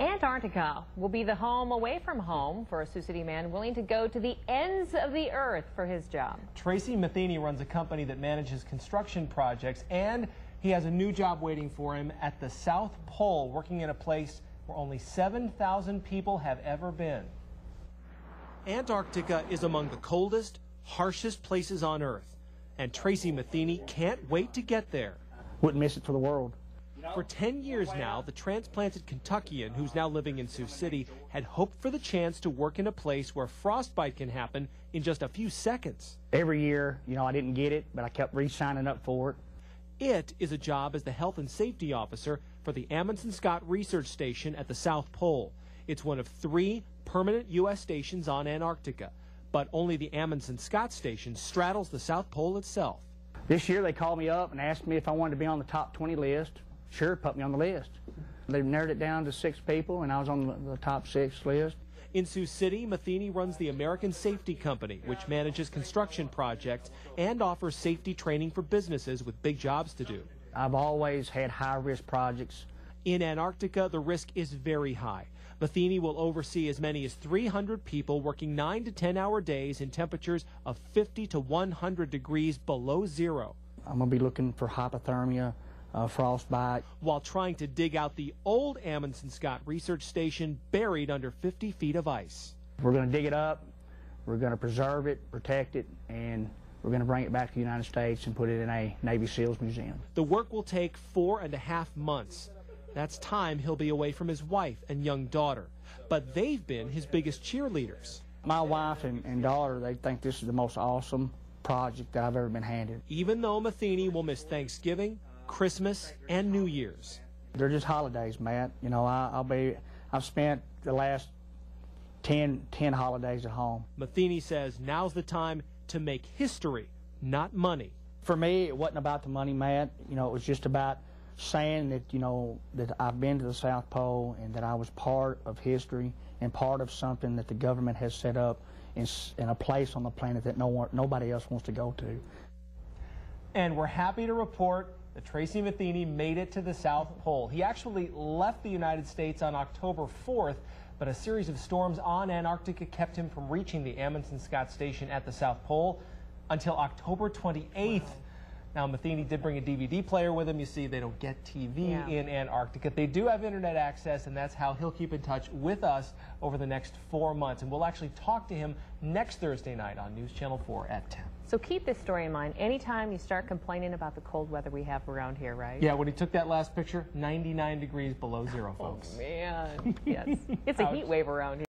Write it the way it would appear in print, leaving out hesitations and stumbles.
Antarctica will be the home away from home for a Sioux City man willing to go to the ends of the earth for his job. Tracy Matheny runs a company that manages construction projects, and he has a new job waiting for him at the South Pole, working in a place where only 7,000 people have ever been. Antarctica is among the coldest, harshest places on Earth, and Tracy Matheny can't wait to get there. Wouldn't miss it for the world. For 10 years now, the transplanted Kentuckian, who's now living in Sioux City, had hoped for the chance to work in a place where frostbite can happen in just a few seconds. Every year, I didn't get it, but I kept re-signing up for it. It is a job as the health and safety officer for the Amundsen Scott Research Station at the South Pole. It's one of 3 permanent U.S. stations on Antarctica, but only the Amundsen Scott Station straddles the South Pole itself. This year they called me up and asked me if I wanted to be on the top 20 list. Sure, put me on the list. They've narrowed it down to 6 people, and I was on the top 6 list. In Sioux City, Matheny runs the American Safety Company, which manages construction projects and offers safety training for businesses with big jobs to do. I've always had high-risk projects. In Antarctica, the risk is very high. Matheny will oversee as many as 300 people working 9 to 10-hour days in temperatures of 50 to 100 degrees below zero. I'm going to be looking for hypothermia, frostbite. While trying to dig out the old Amundsen Scott Research Station buried under 50 feet of ice. We're going to dig it up, we're going to preserve it, protect it, and we're going to bring it back to the United States and put it in a Navy SEALs museum. The work will take 4.5 months. That's time he'll be away from his wife and young daughter. But they've been his biggest cheerleaders. My wife and daughter, they think this is the most awesome project that I've ever been handed. Even though Matheny will miss Thanksgiving, Christmas, and New Year's. They're just holidays, Matt. I've spent the last 10 holidays at home. Matheny says now's the time to make history, not money. For me, it wasn't about the money, Matt. It was just about saying that, that I've been to the South Pole and that I was part of history and part of something that the government has set up in a place on the planet that nobody else wants to go to. And we're happy to report that Tracy Matheny made it to the South Pole. He actually left the United States on October 4th, but a series of storms on Antarctica kept him from reaching the Amundsen Scott Station at the South Pole until October 28th. Now, Matheny did bring a DVD player with him. You see, they don't get TV in Antarctica. They do have internet access, and that's how he'll keep in touch with us over the next 4 months. And we'll actually talk to him next Thursday night on News Channel 4 at 10. So keep this story in mind anytime you start complaining about the cold weather we have around here, right? Yeah, when he took that last picture, 99 degrees below zero, folks. Oh, man. Yes. It's a heat wave around here.